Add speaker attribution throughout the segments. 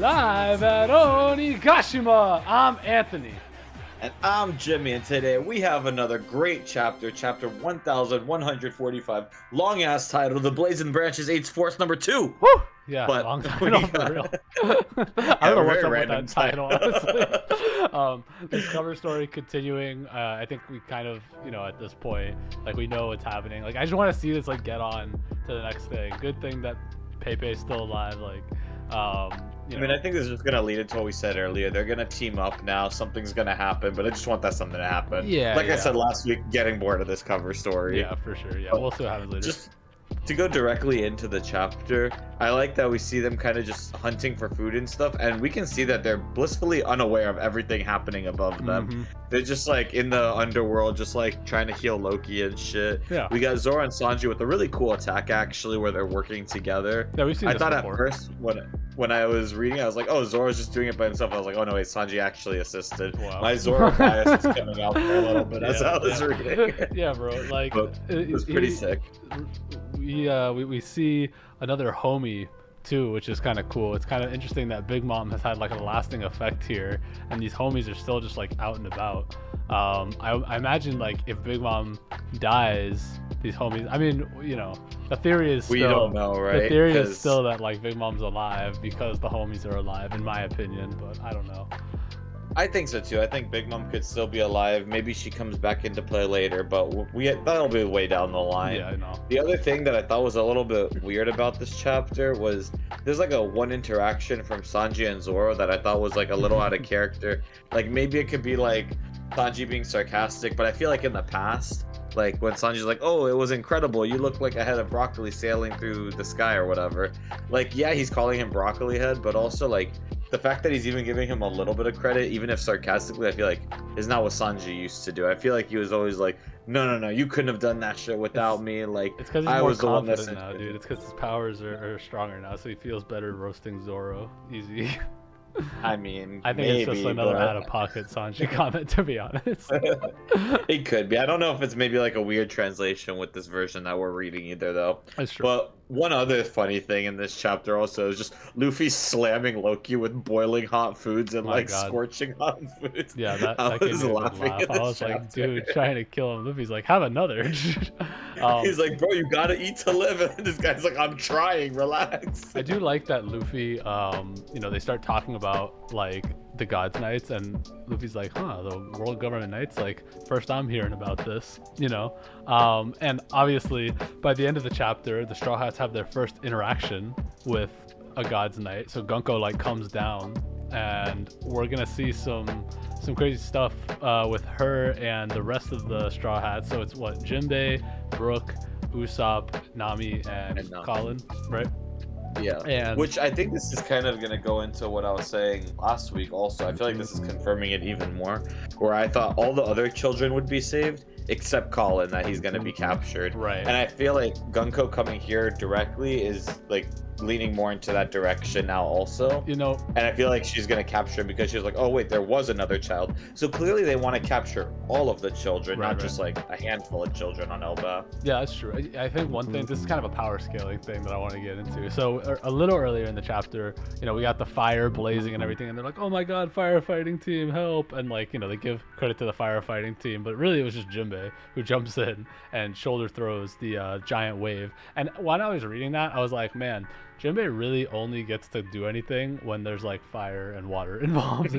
Speaker 1: Live at Onigashima, I'm Anthony.
Speaker 2: And I'm Jimmy, and today we have another great chapter, chapter 1145, long ass title, The Blazing Branches 8 Force number 2.
Speaker 1: Woo! Yeah,
Speaker 2: But
Speaker 1: long title for real. I don't know what's up with that title, honestly. This cover story continuing. I think we kind of, at this point, like we know what's happening. Like I just want to see this get on to the next thing. Good thing that Pepe's still alive.
Speaker 2: I think this is just gonna lead into what we said earlier. They're gonna team up now. Something's gonna happen, but I just want that something to happen.
Speaker 1: Yeah.
Speaker 2: I said last week, getting bored of this cover story.
Speaker 1: Yeah, for sure. Yeah, we'll see what happens later.
Speaker 2: Just to go directly into the chapter, I like that we see them kind of just hunting for food and stuff, and we can see that they're blissfully unaware of everything happening above them.
Speaker 1: Mm-hmm.
Speaker 2: They're just in the underworld, just trying to heal Loki and shit.
Speaker 1: Yeah.
Speaker 2: We got Zoro and Sanji with a really cool attack actually, where they're working together.
Speaker 1: Yeah, we've seen this before.
Speaker 2: At first when I was reading, I was like, oh, Zoro's just doing it by himself. I was like, oh no, wait, Sanji actually assisted.
Speaker 1: Wow.
Speaker 2: My Zoro bias is coming out there a little bit as I was reading.
Speaker 1: Yeah, bro.
Speaker 2: But it was pretty sick.
Speaker 1: We see another homie too, which is kind of cool. It's kind of interesting that Big Mom has had a lasting effect here, and these homies are still just out and about. I imagine if Big Mom dies, these homies. I mean, the theory is
Speaker 2: we don't know, right?
Speaker 1: The theory is still that Big Mom's alive because the homies are alive, in my opinion. But I don't know.
Speaker 2: I think so too. I think Big Mom could still be alive. Maybe she comes back into play later, but that'll be way down the line.
Speaker 1: Yeah, I know.
Speaker 2: The other thing that I thought was a little bit weird about this chapter was there's a one interaction from Sanji and Zoro that I thought was a little out of character. Maybe it could be Sanji being sarcastic, but I feel in the past, when Sanji's oh, it was incredible, you look like a head of broccoli sailing through the sky or whatever. Yeah, he's calling him broccoli head, but also the fact that he's even giving him a little bit of credit, even if sarcastically, I feel is not what Sanji used to do. I feel he was always no, you couldn't have done that shit without me.
Speaker 1: It's because he's more confident now, dude. It's because his powers are stronger now, so he feels better roasting Zoro easy.
Speaker 2: I mean,
Speaker 1: I think it's just another out-of-pocket Sanji comment, to be honest.
Speaker 2: It could be. I don't know if it's maybe a weird translation with this version that we're reading either, though.
Speaker 1: That's true.
Speaker 2: But one other funny thing in this chapter also is just Luffy slamming Loki with boiling hot foods and scorching hot foods.
Speaker 1: Yeah, that gave me a laugh. I was dude, trying to kill him. Luffy's have another.
Speaker 2: He's bro, you gotta eat to live. And this guy's I'm trying, relax.
Speaker 1: I do like that Luffy, they start talking about the God's Knights, and Luffy's the World Government Knights, first I'm hearing about this, and obviously by the end of the chapter, the Straw Hats have their first interaction with a God's Knight. So Gunko comes down, and we're gonna see some crazy stuff with her and the rest of the Straw Hats. So it's Jinbei, Brook, Usopp, Nami, and Colin, right?
Speaker 2: Yeah, and which I think this is kind of going to go into what I was saying last week also. I feel this is confirming it even more, where I thought all the other children would be saved, except Colin, that he's going to be captured.
Speaker 1: Right.
Speaker 2: And I feel Gunko coming here directly is leaning more into that direction now also. And I feel she's going to capture him because she's oh wait, there was another child. So clearly they want to capture all of the children, not just a handful of children on Elba.
Speaker 1: Yeah, that's true. I think one thing, this is kind of a power scaling thing that I want to get into. So a little earlier in the chapter, we got the fire blazing and everything, and they're oh my god, firefighting team, help. And they give credit to the firefighting team, but really it was just Jinbei who jumps in and shoulder throws the giant wave. And when I was reading that, I was man, Jinbei really only gets to do anything when there's fire and water involved.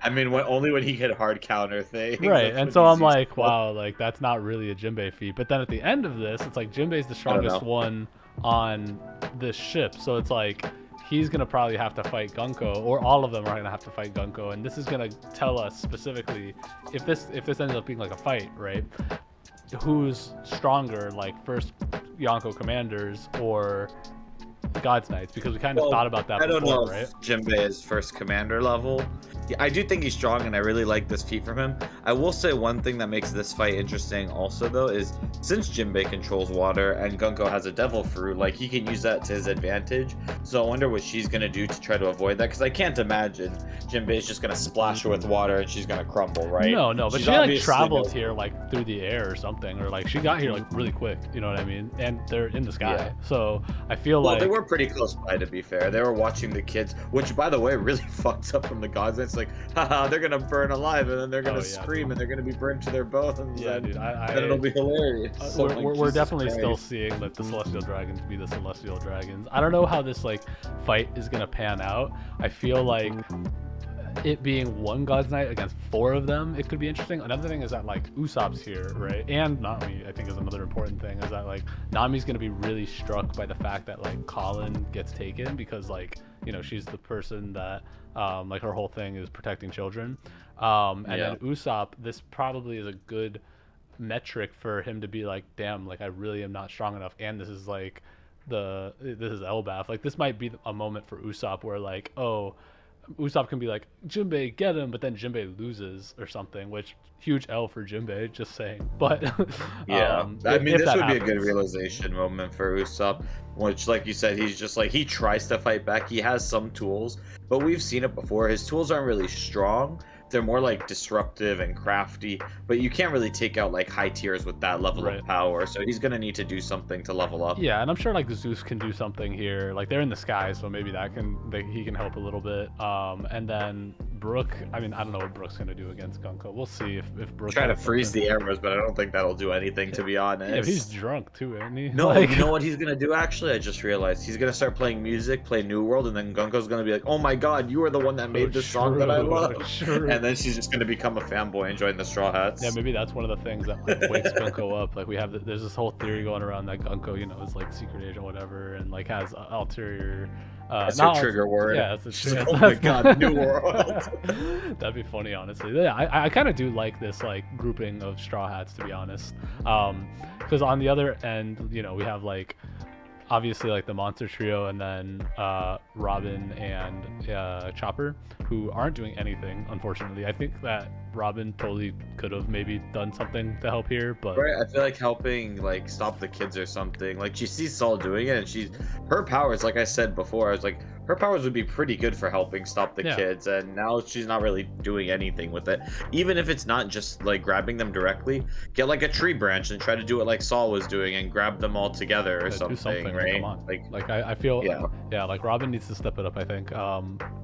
Speaker 2: I mean, only when he can hard counter things.
Speaker 1: Right, and so I'm wow, that's not really a Jinbei feat. But then at the end of this, it's Jinbei's the strongest one on this ship. So it's he's gonna probably have to fight Gunko, or all of them are gonna have to fight Gunko, and this is gonna tell us specifically if this ends up being a fight, right? Who's stronger, first Yonko commanders or God's Knights, because we kind of thought about that before, right? I don't know if
Speaker 2: Jinbei is first commander level. Yeah, I do think he's strong, and I really like this feat from him. I will say one thing that makes this fight interesting also, though, is since Jinbei controls water and Gunko has a devil fruit, he can use that to his advantage. So I wonder what she's going to do to try to avoid that, because I can't imagine Jinbei's just going to splash her with water and she's going to crumble, right?
Speaker 1: No, but she traveled here through the air or something, or she got here really quick, you know what I mean? And they're in the sky. Yeah. So I feel
Speaker 2: they were pretty close by, to be fair. They were watching the kids, which, by the way, really fucked up from the gods. It's like, haha, they're gonna burn alive, and then they're gonna
Speaker 1: Oh yeah,
Speaker 2: scream,
Speaker 1: dude.
Speaker 2: and they're gonna be burned to their bones,
Speaker 1: Yeah,
Speaker 2: and
Speaker 1: dude.
Speaker 2: then it'll be hilarious. So I'm like,
Speaker 1: We're
Speaker 2: Jesus
Speaker 1: definitely still
Speaker 2: Christ.
Speaker 1: seeing like the celestial dragons be the celestial dragons. I don't know how this like fight is gonna pan out. I feel like it being one God's Knight against four of them, it could be interesting. Another thing is that like Usopp's here, right? And Nami, I think, is another important thing. Is that like Nami's gonna be really struck by the fact that like Colin gets taken because like she's the person that like her whole thing is protecting children. And then Usopp, this probably is a good metric for him to be like, damn, like I really am not strong enough, and this is like this is Elbaf. Like this might be a moment for Usopp where like, oh, Usopp can be like, Jinbei, get him, but then Jinbei loses or something, which huge L for Jinbei, just saying. But
Speaker 2: Yeah, I mean,
Speaker 1: if
Speaker 2: this
Speaker 1: that
Speaker 2: would be a good
Speaker 1: happens.
Speaker 2: realization moment for Usopp, which, like you said, he's just like, he tries to fight back. He has some tools, but we've seen it before. His tools aren't really strong. They're more like disruptive and crafty, but you can't really take out like high tiers with that level
Speaker 1: Right.
Speaker 2: of power. So he's gonna need to do something to level up.
Speaker 1: Yeah, and I'm sure like Zeus can do something here. Like they're in the sky, so maybe he can help a little bit. And then Brook, I mean, I don't know what Brook's gonna do against Gunko. We'll see if Brook
Speaker 2: Try to
Speaker 1: has
Speaker 2: freeze
Speaker 1: something.
Speaker 2: the arrows, but I don't think that'll do anything, to be honest.
Speaker 1: Yeah, if he's drunk too, isn't he?
Speaker 2: No,
Speaker 1: Like,
Speaker 2: you know what he's gonna do? Actually, I just realized he's gonna start playing music, play New World, and then Gunko's gonna be like, "Oh my God, you are the one that made this song that I love."
Speaker 1: True.
Speaker 2: And then she's just gonna become a fanboy and join the Straw Hats.
Speaker 1: Yeah, maybe that's one of the things that like wakes Gunko up. Like there's this whole theory going around that Gunko, is like secret agent, whatever, and like has ulterior.
Speaker 2: That's
Speaker 1: not
Speaker 2: her trigger word.
Speaker 1: Yeah, that's
Speaker 2: She's
Speaker 1: a
Speaker 2: like,
Speaker 1: trigger.
Speaker 2: "Oh my God, New World."
Speaker 1: That'd be funny, honestly. Yeah, I kind of do like this like grouping of Straw Hats, to be honest. Because on the other end, we have like obviously like the monster trio, and then Robin and Chopper, who aren't doing anything, unfortunately. I think that Robin totally could have maybe done something to help here, but
Speaker 2: Right, I feel like helping like stop the kids or something. Like she sees Saul doing it, and her powers, like I said before, I was like, her powers would be pretty good for helping stop the
Speaker 1: Yeah.
Speaker 2: kids, and now she's not really doing anything with it. Even if it's not just like grabbing them directly, get like a tree branch and try to do it like Saul was doing and grab them all together or
Speaker 1: yeah, do
Speaker 2: something,
Speaker 1: like,
Speaker 2: right?
Speaker 1: come on. Like I feel
Speaker 2: Yeah.
Speaker 1: like Robin needs to step it up, I think.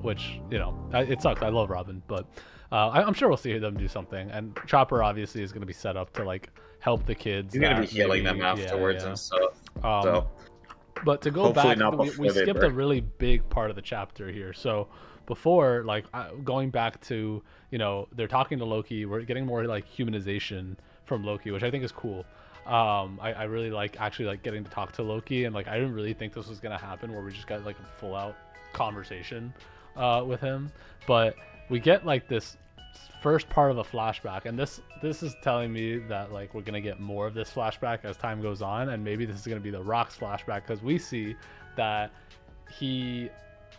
Speaker 1: Which it sucks. I love Robin, but I'm sure we'll see them do something. And Chopper obviously is going to be set up to like help the kids.
Speaker 2: He's gonna be
Speaker 1: that
Speaker 2: healing them
Speaker 1: maybe-
Speaker 2: afterwards
Speaker 1: yeah.
Speaker 2: and stuff.
Speaker 1: Um,
Speaker 2: So
Speaker 1: But to go
Speaker 2: hopefully
Speaker 1: back,
Speaker 2: not
Speaker 1: we
Speaker 2: before they
Speaker 1: skipped a
Speaker 2: burn.
Speaker 1: really big part of the chapter here. So before, like going back to, they're talking to Loki. We're getting more like humanization from Loki, which I think is cool. I really like actually like getting to talk to Loki, and like I didn't really think this was gonna happen where we just got like a full out conversation with him. But we get like this first part of a flashback, and this is telling me that like we're gonna get more of this flashback as time goes on, and maybe this is gonna be the Rock's flashback, because we see that he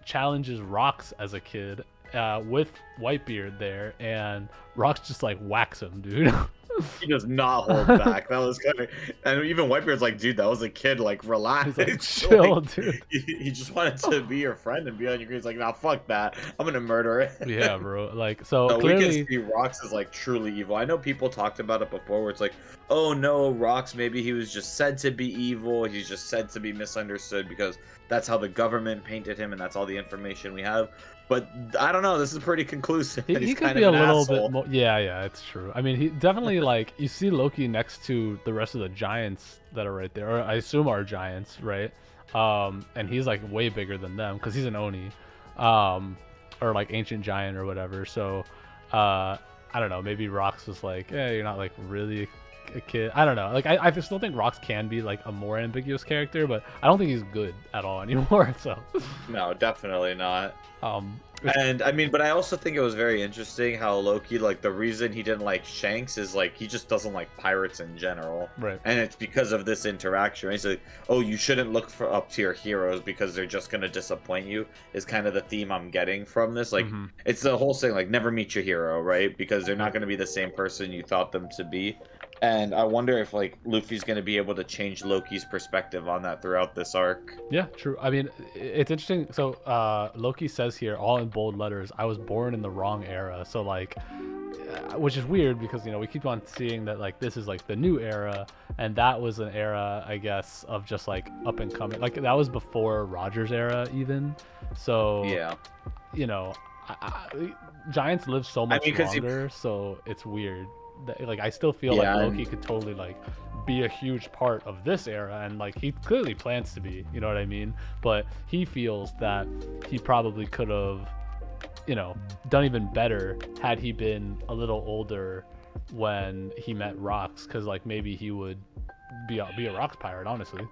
Speaker 1: challenges Rocks as a kid with Whitebeard there, and Rocks just like whacks him, dude.
Speaker 2: He does not hold back. That was kind of, and even Whitebeard's like, dude, that was a kid. Like, relax.
Speaker 1: He's like, chill,
Speaker 2: Like,
Speaker 1: dude.
Speaker 2: he just wanted to be your friend and be on your green. He's like, nah, fuck that. I'm gonna murder it.
Speaker 1: Yeah, bro. Like, so
Speaker 2: So
Speaker 1: clearly,
Speaker 2: we can see Rox is like truly evil. I know people talked about it before, where it's like, oh no, Rox, maybe he was just said to be evil. He's just said to be misunderstood because that's how the government painted him, and that's all the information we have. But I don't know. This is pretty conclusive.
Speaker 1: he
Speaker 2: He's
Speaker 1: could
Speaker 2: kind
Speaker 1: be
Speaker 2: of
Speaker 1: a
Speaker 2: an
Speaker 1: little
Speaker 2: asshole.
Speaker 1: bit more. Yeah, it's true. I mean, he definitely like you see Loki next to the rest of the giants that are right there, or I assume are giants, right? And he's like way bigger than them because he's an Oni, or like ancient giant or whatever. So, I don't know. Maybe Rox was like, "Yeah, you're not like really a kid." I don't know. Like, I still think Rox can be like a more ambiguous character, but I don't think he's good at all anymore. So,
Speaker 2: No, definitely not.
Speaker 1: um,
Speaker 2: And I mean, but I also think it was very interesting how Loki, like, the reason he didn't like Shanks is like he just doesn't like pirates in general,
Speaker 1: right.
Speaker 2: and it's because of this interaction. He's like, "Oh, you shouldn't look for up to your heroes because they're just gonna disappoint you." Is kind of the theme I'm getting from this. Like,
Speaker 1: Mhm.
Speaker 2: it's the whole thing, like, never meet your hero, right? Because they're not gonna be the same person you thought them to be. And I wonder if like Luffy's gonna be able to change Loki's perspective on that throughout this arc.
Speaker 1: Yeah, true. I mean, it's interesting. So Loki says here, all in bold letters, "I was born in the wrong era." So like, which is weird because we keep on seeing that like this is like the new era, and that was an era, I guess, of just like up and coming. Like that was before Rogers' era even. So
Speaker 2: Yeah.
Speaker 1: you know, giants live so much
Speaker 2: Because
Speaker 1: longer, so it's weird. Like I still feel like
Speaker 2: yeah,
Speaker 1: Loki could totally like be a huge part of this era, and like he clearly plans to be. You know what I mean? But he feels that he probably could have, done even better had he been a little older when he met Rox, because like maybe he would be a Rox pirate, honestly.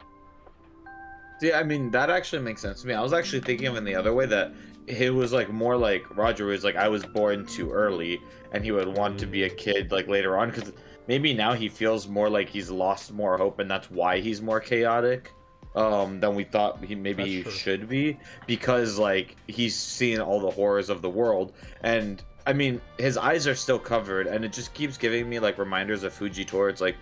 Speaker 2: see, I mean, that actually makes sense to me. I was actually thinking of it in the other way that it was like more like Roger was like, I was born too early, and he would want to be a kid like later on, because maybe now he feels more like he's lost more hope, and that's why he's more chaotic than we thought he
Speaker 1: True.
Speaker 2: should be, because like he's seen all the horrors of the world. And I mean, his eyes are still covered, and it just keeps giving me like reminders of Fujitora. It's like,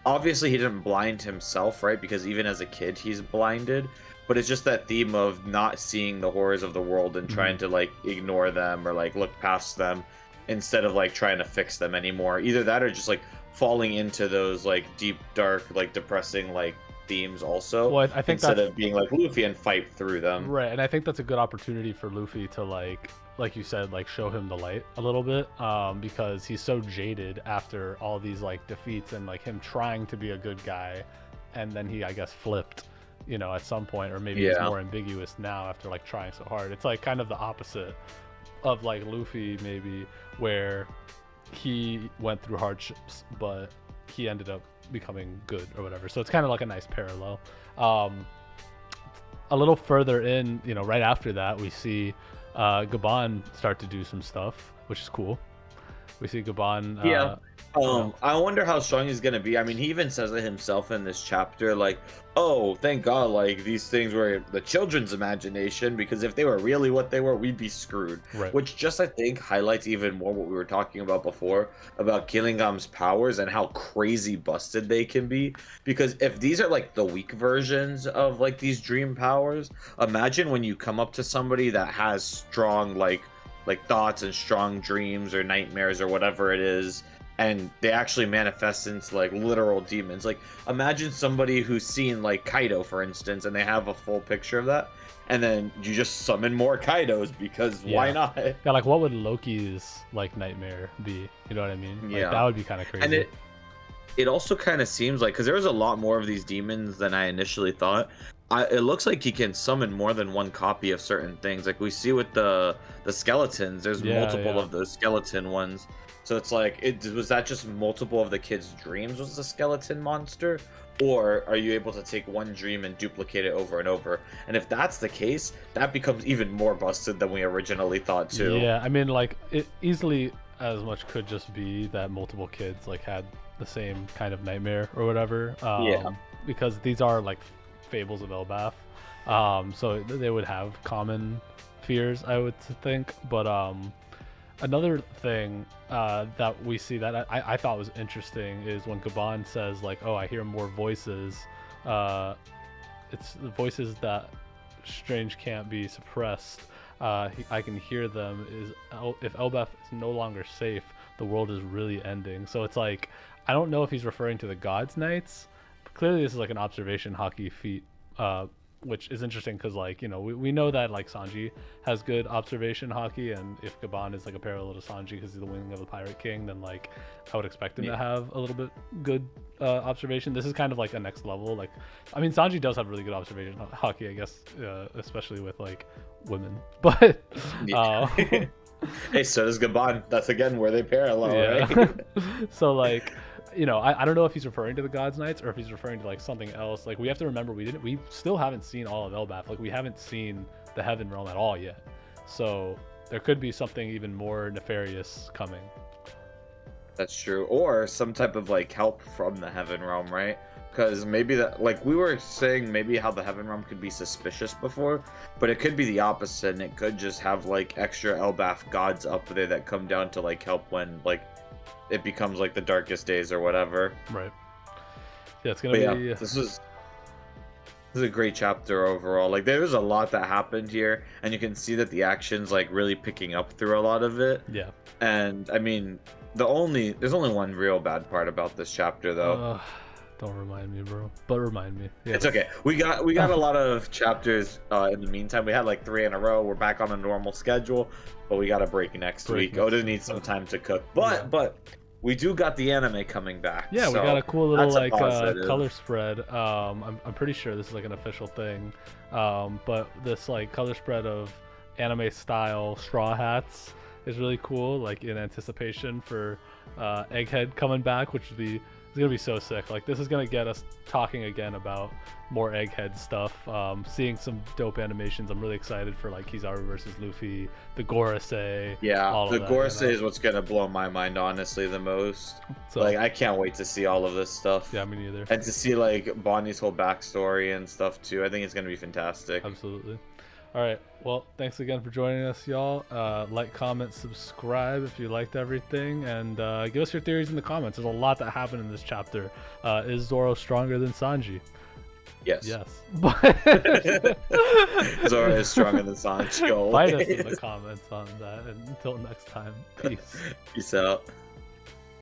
Speaker 2: obviously he didn't blind himself, right? Because even as a kid he's blinded, but it's just that theme of not seeing the horrors of the world and trying to like ignore them or like look past them instead of like trying to fix them anymore. Either that or just like falling into those like deep, dark, like depressing like themes also,
Speaker 1: Well, I think
Speaker 2: instead
Speaker 1: that's
Speaker 2: of being like Luffy and fight through them.
Speaker 1: right, and I think that's a good opportunity for Luffy to like you said, like show him the light a little bit, because he's so jaded after all these like defeats and like him trying to be a good guy, and then he, I guess, flipped, at some point, or maybe he's
Speaker 2: Yeah.
Speaker 1: more ambiguous now after like trying so hard. It's like kind of the opposite of like Luffy maybe, where he went through hardships, but he ended up becoming good or whatever. So it's kind of like a nice parallel. Um, a little further in, right after that, we see Gabon start to do some stuff, which is cool. We see Gabon.
Speaker 2: Yeah.
Speaker 1: Yeah.
Speaker 2: I wonder how strong he's gonna be. I mean, he even says it himself in this chapter, like, "Oh, thank God, like these things were the children's imagination, because if they were really what they were, we'd be screwed."
Speaker 1: Right.
Speaker 2: Which just, I think, highlights even more what we were talking about before about Killingam's powers and how crazy busted they can be. Because if these are like the weak versions of like these dream powers, imagine when you come up to somebody that has strong like thoughts and strong dreams or nightmares or whatever it is, and they actually manifest into like literal demons. Like, imagine somebody who's seen like Kaido, for instance, and they have a full picture of that, and then you just summon more Kaidos, because why not?
Speaker 1: Yeah, like what would Loki's like nightmare be? You know what I mean? Like,
Speaker 2: Yeah.
Speaker 1: that would be kind of crazy.
Speaker 2: And it also kind of seems like, because there was a lot more of these demons than I initially thought. It looks like he can summon more than one copy of certain things. Like we see with the skeletons, there's multiple of those skeleton ones. So it's like, was that just multiple of the kids' dreams was the skeleton monster? Or are you able to take one dream and duplicate it over and over? And if that's the case, that becomes even more busted than we originally thought too.
Speaker 1: Yeah, I mean, like it easily as much could just be that multiple kids like had the same kind of nightmare or whatever.
Speaker 2: Yeah.
Speaker 1: Because these are like fables of Elbaf, so they would have common fears, I would think. But another thing that we see that I thought was interesting is when Gabon says like, "Oh, I hear more voices." It's the voices that strange can't be suppressed. I can hear them. If Elbaf is no longer safe, the world is really ending. So it's like, I don't know if he's referring to the Gods Knights. But clearly, this is like an observation hockey feat, which is interesting because like we know that like Sanji has good observation hockey, and if Gabon is like a parallel to Sanji because he's the wing of the Pirate King, then like I would expect him to have a little bit good observation. This is kind of like a next level. Like, I mean, Sanji does have really good observation hockey, I guess, especially with like women, but
Speaker 2: Hey, so does Gabon. That's again where they parallel, right?
Speaker 1: So like, I don't know if he's referring to the Gods Knights or if he's referring to like something else. Like, we have to remember we still haven't seen all of Elbaf. Like, we haven't seen the Heaven Realm at all yet. So there could be something even more nefarious coming.
Speaker 2: That's true. Or some type of like help from the Heaven Realm, right? Because maybe that, like we were saying, maybe how the Heaven Realm could be suspicious before, but it could be the opposite, and it could just have like extra Elbaf gods up there that come down to like help when like it becomes like the darkest days or whatever.
Speaker 1: Right. Yeah, it's
Speaker 2: But
Speaker 1: gonna
Speaker 2: yeah,
Speaker 1: be.
Speaker 2: this is a great chapter overall. Like there's a lot that happened here, and you can see that the action's like really picking up through a lot of it.
Speaker 1: Yeah.
Speaker 2: And I mean, there's only one real bad part about this chapter though.
Speaker 1: Don't remind me, bro. But remind me. Yeah.
Speaker 2: It's okay. We got a lot of chapters in the meantime. We had like 3 in a row. We're back on a normal schedule, but we got a break next week. Oda needs some time to cook. But we do got the anime coming back.
Speaker 1: Yeah,
Speaker 2: so
Speaker 1: we got a cool little
Speaker 2: that's a
Speaker 1: like
Speaker 2: positive.
Speaker 1: color spread. I'm pretty sure this is like an official thing. But this like color spread of anime style straw hats is really cool. Like in anticipation for Egghead coming back, which would be it's gonna be so sick. Like this is gonna get us talking again about more Egghead stuff. Seeing some dope animations. I'm really excited for like Kizaru versus Luffy, the Gorosei.
Speaker 2: Yeah,
Speaker 1: all
Speaker 2: the
Speaker 1: of that,
Speaker 2: Gorosei is what's gonna blow my mind honestly the most.
Speaker 1: So,
Speaker 2: Like I can't wait to see all of this stuff.
Speaker 1: yeah, me neither.
Speaker 2: And to see like Bonnie's whole backstory and stuff too. I think it's gonna be fantastic.
Speaker 1: Absolutely. All right. Well, thanks again for joining us, y'all. Like, comment, subscribe if you liked everything, and give us your theories in the comments. There's a lot that happened in this chapter. Is Zoro stronger than Sanji?
Speaker 2: Yes.
Speaker 1: Yes.
Speaker 2: Zoro is stronger than Sanji.
Speaker 1: Fight us in the comments on that. And until next time, peace.
Speaker 2: Peace out.